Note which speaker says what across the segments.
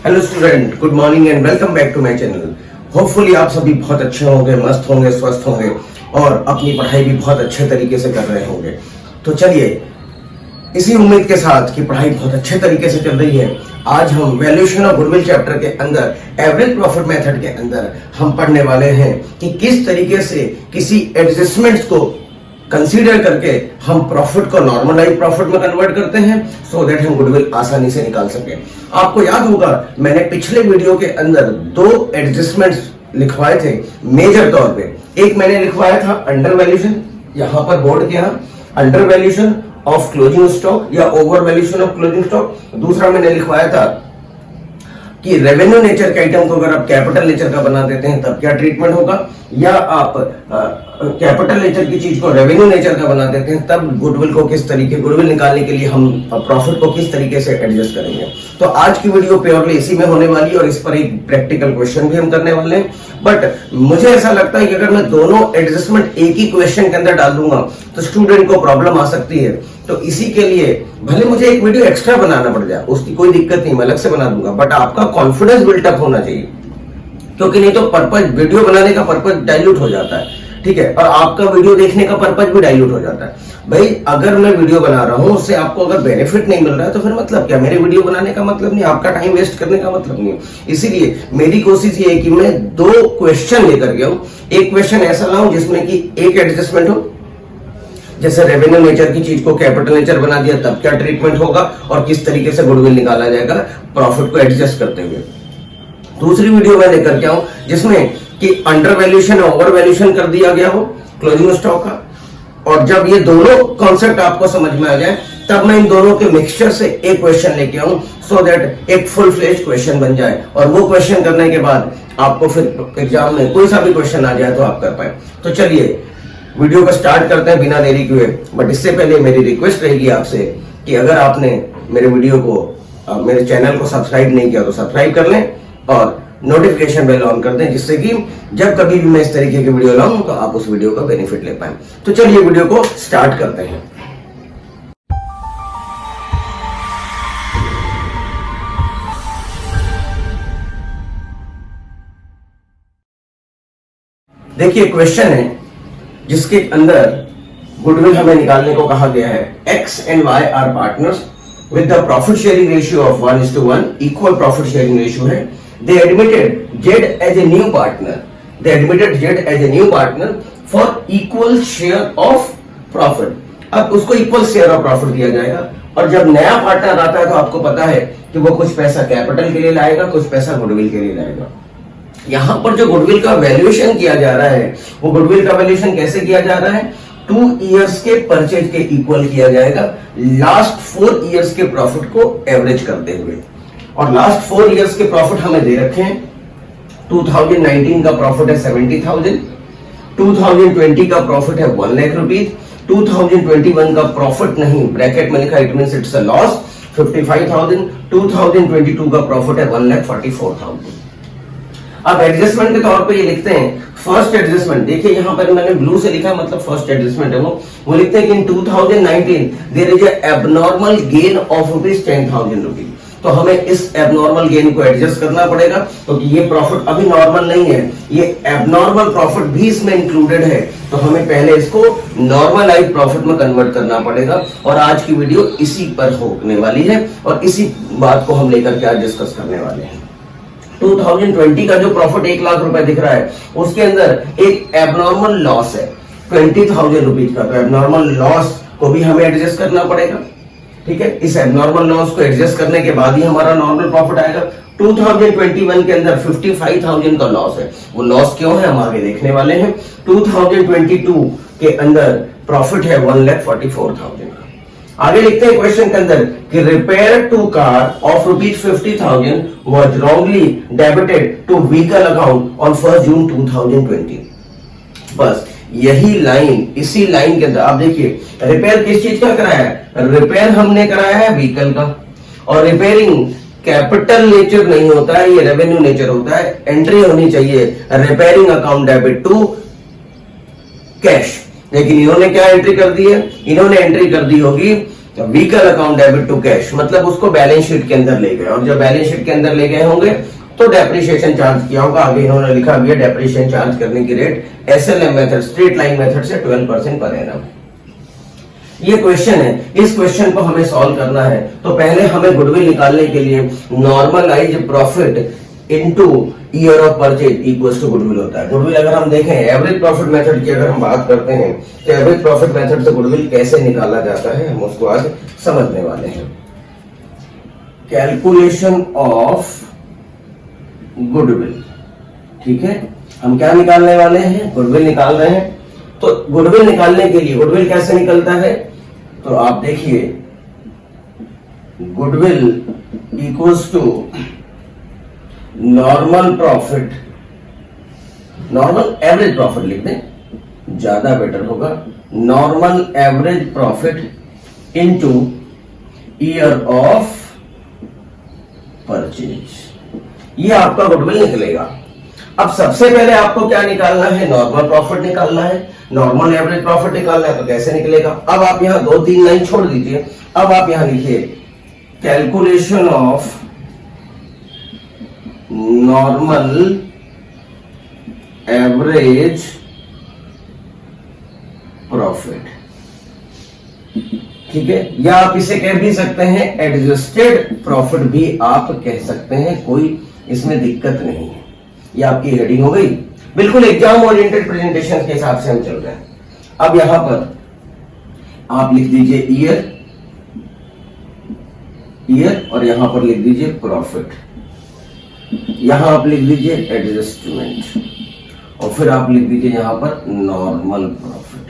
Speaker 1: Hello student, good morning and welcome back to my channel. Hopefully आप सभी बहुत अच्छे होंगे, मस्त होंगे, स्वस्थ होंगे और अपनी पढ़ाई भी बहुत अच्छे तरीके से कर रहे होंगे। तो चलिए इसी उम्मीद के साथ कि पढ़ाई बहुत अच्छे तरीके से चल रही है, आज हम वैल्यूएशन ऑफ गुडविल चैप्टर के अंदर एवरेज प्रॉफिट मेथड के अंदर हम पढ़ने वाले हैं कि किस तरीके से किसी एडजस्टमेंट्स को कंसीडर करके हम प्रॉफिट को नॉर्मलाइज प्रॉफिट में कन्वर्ट करते हैं सो दैट हम गुडविल आसानी से निकाल सके। आपको याद होगा मैंने पिछले वीडियो के अंदर दो एडजस्टमेंट्स लिखवाए थे मेजर तौर पे। एक मैंने लिखवाया था अंडर वैल्यूएशन, यहां पर बोर्ड के यहाँ under valuation of closing stock या over valuation of closing stock. दूसरा मैंने लिखवाया था कि रेवेन्यू नेचर के आइटम को अगर आप कैपिटल नेचर का बना देते हैं तब क्या ट्रीटमेंट होगा, या आप कैपिटल नेचर की चीज को रेवेन्यू नेचर का बना देते हैं तब गुडविल को किस तरीके गुडविल निकालने के लिए हम प्रॉफिट को किस तरीके से एडजस्ट करेंगे। तो आज की वीडियो प्योरली इसी में होने वाली है और इस पर एक प्रैक्टिकल क्वेश्चन भी हम करने वाले हैं। बट मुझे ऐसा लगता है कि अगर मैं दोनों एडजस्टमेंट एक ही क्वेश्चन के अंदर डाल दूंगा तो स्टूडेंट को प्रॉब्लम आ सकती है। तो इसी के लिए भले मुझे एक वीडियो एक्स्ट्रा बनाना पड़ जाए, उसकी कोई दिक्कत नहीं, मैं अलग से बना दूंगा, बट आपका कॉन्फिडेंस बिल्टअप होना चाहिए, क्योंकि नहीं तो पर्पज वीडियो बनाने का पर्पज डाइल्यूट हो जाता है, ठीक है, और आपका वीडियो देखने का पर्पज भी डाइल्यूट हो जाता है। भाई अगर मैं वीडियो बना रहा हूं उससे आपको अगर बेनिफिट नहीं मिल रहा है तो फिर मतलब क्या, मेरे वीडियो बनाने का मतलब नहीं, आपका टाइम वेस्ट करने का मतलब नहीं। इसीलिए मेरी कोशिश ये है कि मैं दो क्वेश्चन लेकर गया हूं। एक क्वेश्चन ऐसा लाऊं जिसमें कि एक एडजस्टमेंट हो, जैसे रेवेन्यू नेचर की चीज को कैपिटल नेचर बना दिया तब क्या ट्रीटमेंट होगा और किस तरीके से गुडविल निकाला जाएगा प्रॉफिट को एडजस्ट करते हुए। दूसरी वीडियो मैं लेकर के आऊं जिसमें कि अंडर वैल्यूएशन ओवर वैल्यूएशन कर दिया गया हो क्लोजिंग स्टॉक का, और जब ये दोनों कॉन्सेप्ट आपको समझ में आ जाए तब मैं इन दोनों के मिक्सचर से एक क्वेश्चन लेके आऊं सो दैट एक फुल फ्लेज्ड क्वेश्चन बन जाए, और वो क्वेश्चन करने के बाद आपको फिर एग्जाम में कोई सा भी क्वेश्चन आ जाए तो आप कर पाए। तो चलिए वीडियो को स्टार्ट करते हैं बिना देरी किए। बट इससे पहले मेरी रिक्वेस्ट रहेगी आपसे कि अगर आपने मेरे वीडियो को मेरे चैनल को सब्सक्राइब नहीं किया तो सब्सक्राइब कर लें और नोटिफिकेशन बेल ऑन कर दें, जिससे कि जब कभी भी मैं इस तरीके की वीडियो लाऊं तो आप उस वीडियो का बेनिफिट ले पाएं। तो चलिए वीडियो को स्टार्ट करते हैं। देखिए क्वेश्चन है जिसके अंदर गुडविल हमें निकालने को कहा गया है। X and Y are partners with the profit sharing ratio of 1:1, equal profit sharing ratio है। They admitted Z as a new partner. They admitted Z as a new partner for equal share of profit. अब उसको equal share of profit दिया जाएगा, और जब नया partner आता है तो आपको पता है कि वो कुछ पैसा कैपिटल के लिए लाएगा, कुछ पैसा गुडविल के लिए लाएगा। यहां पर जो गुडविल का वैल्यूएशन किया जा रहा है वो गुडविल का वैल्यूएशन कैसे किया जा रहा है, 2 इयर्स के परचेज के इक्वल किया जाएगा लास्ट 4 इयर्स के प्रॉफिट को एवरेज करते हुए। और लास्ट 4 इयर्स के प्रॉफिट हमें दे रखे हैं। 2019 का प्रॉफिट है 70,000, 2020 का प्रॉफिट है 1 लाख रुपीज, 2021 का प्रॉफिट नहीं ब्रैकेट में लिखा it means it's a loss 55,000, 2022 का प्रॉफिट है 1,44,000। अब एडजस्टमेंट के तौर पे ये लिखते हैं फर्स्ट एडजस्टमेंट, देखिए यहां पर मैंने ब्लू से लिखा है मतलब फर्स्ट एडजस्टमेंट है वो लिखते हैं कि in 2019 there is a abnormal gain of ₹10,000 rupees. तो हमें इस एबनॉर्मल गेन को एडजस्ट करना पड़ेगा क्योंकि ये प्रॉफिट अभी नॉर्मल नहीं है, ये एबनॉर्मल प्रॉफिट भी इसमें इंक्लूडेड है। तो हमें पहले इसको नॉर्मलाइज प्रॉफिट में कन्वर्ट करना पड़ेगा, और आज की वीडियो इसी पर होने वाली है और इसी बात को हम लेकर के आज डिस्कस करने वाले हैं। 2020 का जो प्रॉफिट 1 लाख रुपए दिख रहा है उसके अंदर एक एबनॉर्मल लॉस है 20,000 रुपीज का, तो एबनॉर्मल लॉस को भी हमें एडजस्ट करना पड़ेगा, ठीक है। इस एबनॉर्मल लॉस को एडजस्ट करने के बाद ही हमारा नॉर्मल प्रॉफिट आएगा। 2021 के अंदर 55,000 का लॉस है, वो लॉस क्यों है हम आगे देखने वाले हैं। 2022 के अंदर प्रॉफिट है 1,44,000। आगे लिखते हैं क्वेश्चन के अंदर कि repair to car of ₹50,000 was wrongly debited to vehicle account on 1 June 2020। बस यही लाइन, इसी लाइन के अंदर आप देखिए रिपेयर किस चीज का कराया है, रिपेयर हमने कराया है व्हीकल का, और रिपेयरिंग कैपिटल नेचर नहीं होता है, ये रेवेन्यू नेचर होता है। एंट्री होनी चाहिए repairing account debit to cash, लेकिन इन्होंने क्या एंट्री कर दी है, इन्होंने एंट्री कर दी होगी vehicle account debit to cash, मतलब उसको बैलेंस शीट के अंदर ले गए, और जब बैलेंस शीट के अंदर ले गए होंगे तो डेप्रिसिएशन चार्ज किया होगा। आगे इन्होंने लिखा भी है डेप्रिसिएशन चार्ज करने की rate SLM method, straight line method से 12% पर एनम। ये क्वेश्चन है, इस क्वेश्चन को हमें सॉल्व करना है तो पहले हमें गुडविल निकालने के लिए normalise profit into year of purchase equals to goodwill होता है। गुडविल अगर हम देखें एवरेज प्रॉफिट मेथड की अगर हम बात करते हैं तो एवरेज प्रॉफिट मेथड से गुडविल कैसे निकाला जाता है हम उसको आज समझने वाले हैं। कैलकुलेशन ऑफ गुडविल, ठीक है, हम क्या निकालने वाले हैं, गुडविल निकाल रहे हैं। तो गुडविल निकालने के लिए गुडविल कैसे निकलता है, तो आप देखिए goodwill equals to normal profit, normal average profit लिख दें ज्यादा बेटर होगा, normal average profit into year of purchase, ये आपका गुडविल निकलेगा। अब सबसे पहले आपको क्या निकालना है, नॉर्मल प्रॉफिट निकालना है, नॉर्मल एवरेज प्रॉफिट निकालना है, तो कैसे निकलेगा। अब आप यहां 2-3 लाइन छोड़ दीजिए, अब आप यहां लिखिए calculation of normal average profit, ठीक है, या आप इसे कह भी सकते हैं एडजस्टेड प्रॉफिट भी आप कह सकते हैं, कोई इसमें दिक्कत नहीं है। ये आपकी हेडिंग हो गई, बिल्कुल एग्जाम ओरिएंटेड प्रेजेंटेशन के हिसाब से हम चल रहे हैं। अब यहां पर आप लिख दीजिए ईयर, ईयर और यहां पर लिख दीजिए प्रॉफिट, यहां आप लिख दीजिए एडजस्टमेंट और फिर आप लिख दीजिए यहां पर नॉर्मल प्रॉफिट।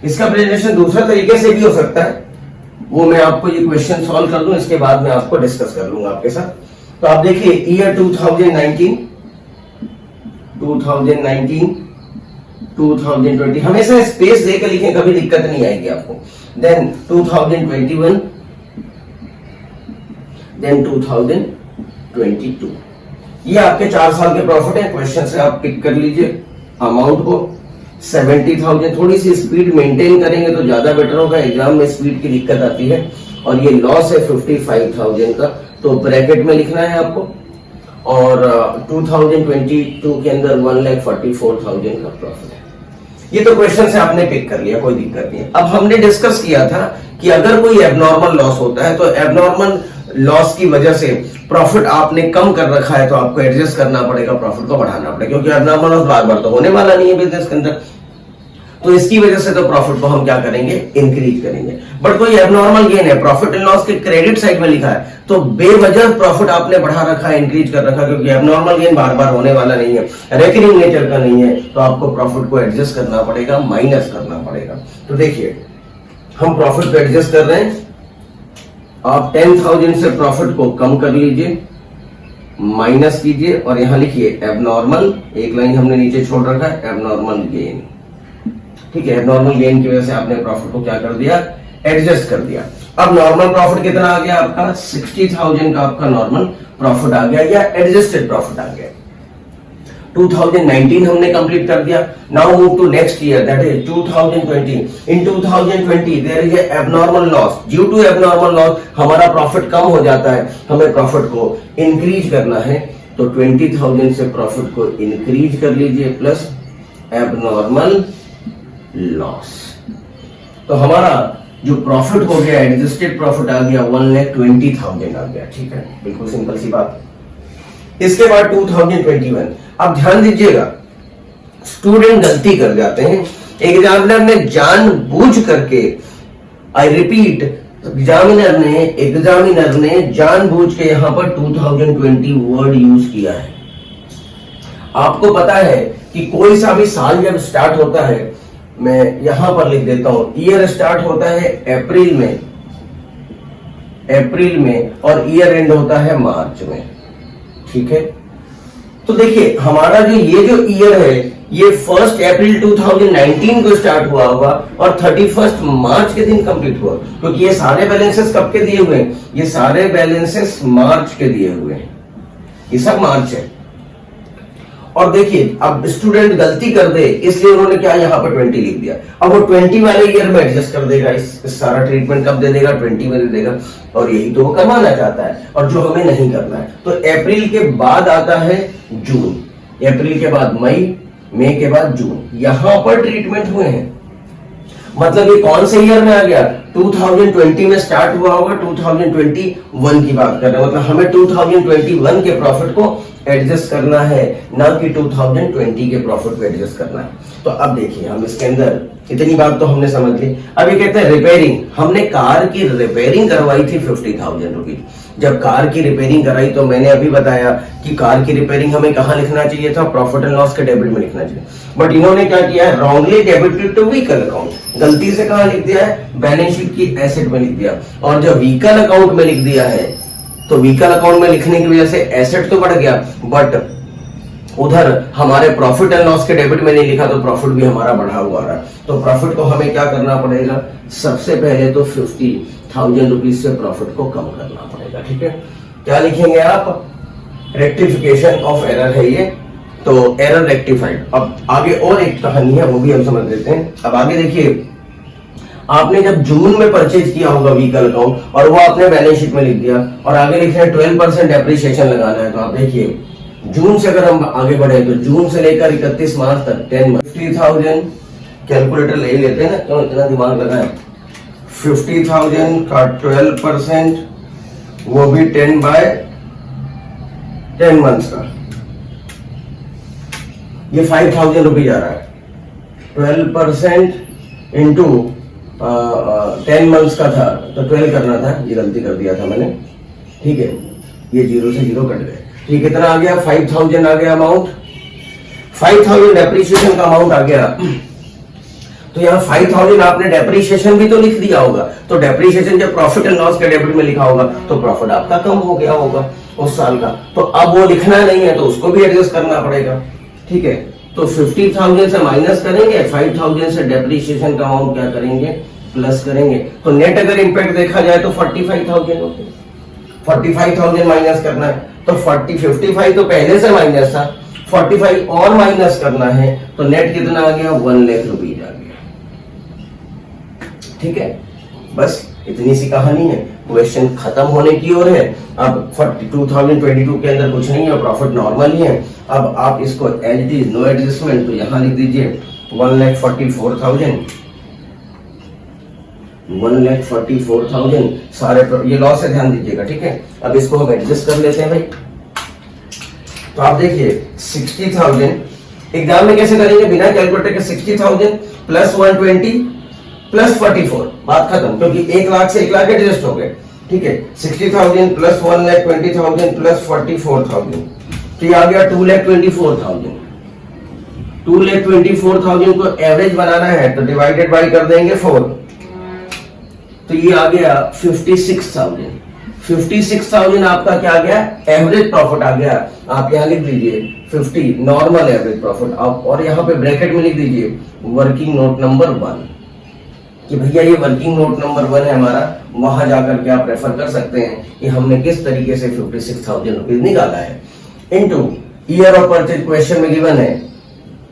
Speaker 1: इसका प्रेजेंटेशन दूसरा तरीके से भी हो सकता है, वो मैं आपको ये क्वेश्चन सॉल्व कर दूं, इसके बाद मैं आपको डिस्कस कर लूंगा आपके साथ। तो आप देखिए ईयर 2019, 2020, हमेशा स्पेस देकर लिखें, कभी दिक्कत नहीं आएगी आपको। देन 2021, देन 2022, ये आपके 4 साल के प्रॉफिट है। क्वेश्चन से आप पिक कर लीजिए अमाउंट को 70,000, थोड़ी सी स्पीड मेंटेन करेंगे तो ज्यादा बेटर होगा, एग्जाम में स्पीड की दिक्कत आती है। और ये लॉस है 55,000 का, तो ब्रैकेट में लिखना है आपको। और 2022 के अंदर 1,44,000 का प्रॉफिट है। ये तो क्वेश्चन से आपने पिक कर लिया, कोई दिक्कत नहीं है। अब हमने डिस्कस किया था कि अगर कोई एबनॉर्मल लॉस होता है तो एबनॉर्मल लॉस की वजह से प्रॉफिट आपने कम कर रखा है तो आपको एडजस्ट करना पड़ेगा, प्रॉफिट को बढ़ाना पड़ेगा, क्योंकि एबनॉर्मल लॉस बार बार तो होने वाला नहीं है बिजनेस के अंदर। तो इसकी वजह से तो प्रॉफिट को हम क्या करेंगे, इंक्रीज करेंगे। बट कोई एबनॉर्मल गेन है, प्रॉफिट एंड लॉस के क्रेडिट साइड में लिखा है, तो बेवजह प्रॉफिट आपने बढ़ा रखा है, इंक्रीज कर रखा, क्योंकि एबनॉर्मल गेन बार बार होने वाला नहीं है, रेकरिंग नेचर का नहीं है, तो आपको प्रॉफिट को एडजस्ट करना पड़ेगा, माइनस करना पड़ेगा। तो देखिए हम प्रॉफिट को एडजस्ट कर रहे हैं, आप 10,000 से प्रॉफिट को कम कर लीजिए, माइनस कीजिए और यहां लिखिए एबनॉर्मल, एक लाइन हमने नीचे छोड़ रखा है, एबनॉर्मल गेन, ठीक है। एबनॉर्मल गेन की वजह से आपने प्रॉफिट को क्या कर दिया, एडजस्ट कर दिया। अब नॉर्मल प्रॉफिट कितना आ गया आपका, 60,000 का आपका नॉर्मल प्रॉफिट आ गया या एडजस्टेड प्रॉफिट आ गया। 2019 हमने कंप्लीट कर दिया। Now move to next year, that is 2020। In 2020 there is a abnormal loss, due to abnormal loss हमारा प्रॉफिट कम हो जाता है, हमें प्रॉफिट को इंक्रीज करना है, तो 20,000 से प्रॉफिट को इंक्रीज कर लीजिए प्लस एबनॉर्मल लॉस। तो हमारा जो प्रॉफिट हो गया, एडजस्टेड प्रॉफिट आ गया 1,20,000 आ गया, ठीक है, बिल्कुल सिंपल सी बात। इसके बाद 2021, अब ध्यान दीजिएगा स्टूडेंट गलती कर जाते हैं, एग्जामिनर ने जानबूझ करके, आई रिपीट, एग्जामिनर ने जानबूझ के यहां पर 2020 वर्ड यूज किया है। आपको पता है कि कोई सा भी साल जब स्टार्ट होता है, मैं यहां पर लिख देता हूं, ईयर स्टार्ट होता है अप्रैल में और ईयर एंड होता है मार्च में, ठीक है। तो देखिए हमारा जो ये जो ईयर है ये 1 अप्रैल 2019 को स्टार्ट हुआ होगा और 31 मार्च के दिन कंप्लीट हुआ, क्योंकि ये सारे बैलेंसेस कब के दिए हुए हैं, ये सारे बैलेंसेस मार्च के दिए हुए हैं, ये सब मार्च है। और देखिए अब स्टूडेंट गलती कर दे इसलिए उन्होंने क्या यहाँ पर 20 लिख दिया। अब वो 20 वाले ईयर में एडजस्ट कर देगा, इस सारा ट्रीटमेंट कब दे देगा, 20 में दे देगा। और यही तो वो करवाना चाहता है और जो हमें नहीं करना है। तो अप्रैल के बाद आता है जून, अप्रैल के बाद मई के बाद जून, यहां पर ट्रीटमेंट हुए हैं। मतलब ये कौन से ईयर में आ गया, 2020 में स्टार्ट हुआ होगा, 2021 की बात कर रहे हैं। मतलब हमें 2021 के प्रॉफिट को एडजस्ट करना है, ना कि 2020 के प्रॉफिट को एडजस्ट करना है। तो अब देखिए हम इसके अंदर इतनी बात तो हमने समझ ली। अब ये कहते हैं रिपेयरिंग, हमने कार की रिपेयरिंग करवाई थी 50,000 रुपीज। जब कार की रिपेयरिंग कराई तो मैंने अभी बताया कि कार की रिपेयरिंग हमें कहां लिखना चाहिए था, प्रॉफिट एंड लॉस के डेबिट में लिखना चाहिए। बट इन्होंने क्या किया है, wrongly debited to vehicle account, गलती से कहां लिख दिया है, बैलेंस शीट की एसेट में लिख दिया। और जब व्हीकल अकाउंट में लिख दिया है तो व्हीकल अकाउंट में लिखने की वजह से एसेट तो बढ़ गया, बट उधर हमारे प्रॉफिट एंड लॉस के डेबिट में नहीं लिखा तो प्रॉफिट भी हमारा बढ़ा हुआ रहा। तो प्रॉफिट को हमें क्या करना पड़ेगा, सबसे पहले तो 50,000 रुपीज से प्रॉफिट को कम करना पड़ेगा। ठीक है, क्या लिखेंगे आप, रेक्टिफिकेशन ऑफ एरर है ये, तो एरर रेक्टिफाइड। अब आगे और एक कहानी है वो भी हम समझ लेते हैं। अब आगे देखिए, आपने जब जून में परचेज किया होगा व्हीकल अकाउंट और वो आपने बैलेंस शीट में लिख दिया और आगे लिख रहे हैं 12% डेप्रिसिएशन लगाना है। तो आप देखिए जून से अगर हम आगे बढ़े तो जून से लेकर 31 मार्च तक 50,000, कैलकुलेटर ले लेते हैं ना, क्यों इतना दिमाग लगा है। 50,000 का 12%, वो भी 10/10 मंथ्स का, ये 5,000 रुपीज आ रहा है। 12% इंटू 10 मंथ्स का था तो 12 करना था, ये गलती कर दिया था मैंने। ठीक है, ये 0 से 0 कट गए। ठीक, कितना आ गया, 5,000 आ गया अमाउंट, 5,000 डेप्रिसिएशन का अमाउंट आ गया। तो यहाँ 5,000 आपने डेप्रिसिएशन भी तो लिख दिया होगा, तो डेप्रिसिएशन जब प्रॉफिट एंड लॉस के डेबिट में लिखा होगा तो प्रॉफिट आपका कम हो गया होगा उस साल का। तो अब वो लिखना नहीं है तो उसको भी एडजस्ट करना पड़ेगा। ठीक है, तो 50,000 से माइनस करेंगे, 5,000 से डेप्रिसिएशन का अमाउंट क्या करेंगे, प्लस करेंगे। तो नेट अगर इंपैक्ट देखा जाए तो 45,000 होते, 45,000 माइनस करना है तो 55 तो पहले से माइनस था, 45 और माइनस करना है तो नेट कितना आ गया, 1 लाख रुपीज आ गया। ठीक है, बस इतनी सी कहानी है, क्वेश्चन खत्म होने की ओर है। अब 2022 के अंदर कुछ नहीं है, प्रॉफिट नॉर्मल ही है। अब आप इसको as it is, no adjustment, तो यहां लिख दीजिए 1,44,000, 1,44,000 सारे, ये लॉस है, ध्यान दीजिएगा। ठीक है, अब इसको हम एडजस्ट कर लेते हैं भाई। तो आप देखिए 60,000 एग्जाम में कैसे करेंगे, बिना कैलकुलेटर के 60,000 प्लस 120 प्लस 44, बात खत्म, क्योंकि 1 लाख से 1 लाख एडजस्ट हो गए। ठीक है, 60,000 प्लस 1,20,000 प्लस 44,000, तो ये आ गया 2,24,000। 2,24,000 को एवरेज बनाना है तो डिवाइडेड बाई कर देंगे 4, तो ये आ गया 56,000। 56,000 आपका क्या आ गया, एवरेज प्रॉफिट आ गया। आप यहाँ लिख दीजिए 50 नॉर्मल एवरेज प्रॉफिट, आप और यहाँ पे ब्रैकेट में लिख दीजिए वर्किंग नोट नंबर 1, कि भैया ये वर्किंग नोट नंबर 1 है हमारा, वहां जाकर के आप रेफर कर सकते हैं कि हमने किस तरीके से 56,000 रुपीज निकाला है। Into year of purchase question में गिवन है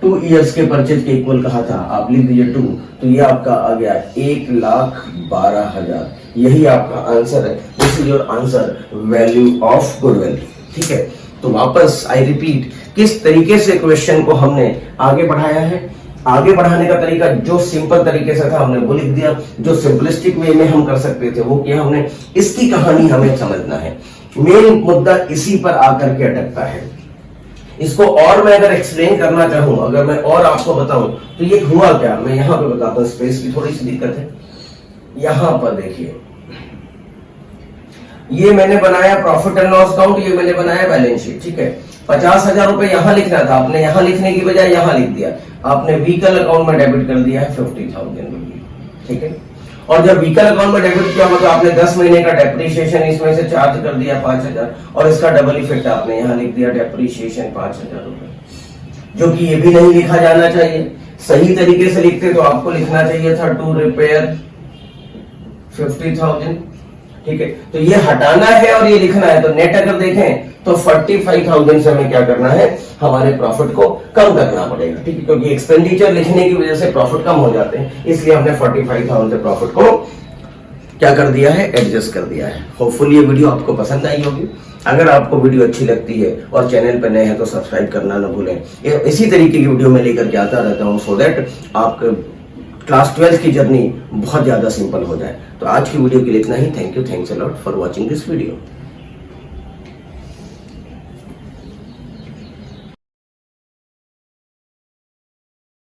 Speaker 1: 2 इयर्स के परचेज के इक्वल कहा था, आप लिख दीजिए 2, तो ये आपका आ गया 1,12,000, यही आपका आंसर है। This is your answer, value of goodwill. ठीक है, तो वापस आई रिपीट, किस तरीके से क्वेश्चन को हमने आगे बढ़ाया है। आगे बढ़ाने का तरीका जो सिंपल तरीके से था हमने वो लिख दिया, जो सिंपलिस्टिक वे में हम कर सकते थे वो किया हमने। इसकी कहानी हमें समझना है, मेन मुद्दा इसी पर आकर के अटकता है। इसको और मैं अगर एक्सप्लेन करना चाहूं, अगर मैं और आपको बताऊं तो ये हुआ क्या, मैं यहां पे बताता हूं, स्पेस की थोड़ी सी दिक्कत है। यहां पर देखिए, ये मैंने बनाया प्रॉफिट एंड लॉस अकाउंट, ये मैंने बनाया बैलेंस शीट। ठीक है, 50,000 रुपए यहां लिखना था, आपने यहां लिखने की बजाय यहां लिख दिया। आपने व्हीकल अकाउंट में डेबिट कर दिया है 50,000 रुपीज। ठीक है, और जब व्हीकल अकाउंट में डेबिट किया मतलब आपने 10 महीने का डेप्रिसिएशन इसमें से चार्ज कर दिया 5,000, और इसका डबल इफेक्ट आपने यहां लिख दिया डेप्रिसिएशन 5,000 रुपए, जो कि ये भी नहीं लिखा जाना चाहिए। सही तरीके से लिखते तो आपको लिखना चाहिए था टू रिपेयर 50,000, ठीक है, तो ये हटाना है और ये लिखना है। तो नेट अगर देखें तो 45,000 से हमें क्या करना है, हमारे प्रॉफिट को कम करना पड़ेगा, ठीक है, क्योंकि एक्सपेंडिचर लिखने की वजह से प्रॉफिट कम हो जाते हैं, इसलिए हमने 45,000 से प्रॉफिट को क्या कर दिया है, एडजस्ट कर दिया है। होपफुली ये वीडियो आपको पसंद आई होगी। अगर आपको वीडियो अच्छी लगती है और चैनल पर नए हैं तो सब्सक्राइब करना ना भूलें। इसी तरीके की वीडियो मैं लेकर के आता रहता हूँ, सो दैट आपके क्लास 12 की जर्नी बहुत ज्यादा सिंपल हो जाए। तो आज की वीडियो के लिए इतना ही। Thank you, thanks a lot for watching this video.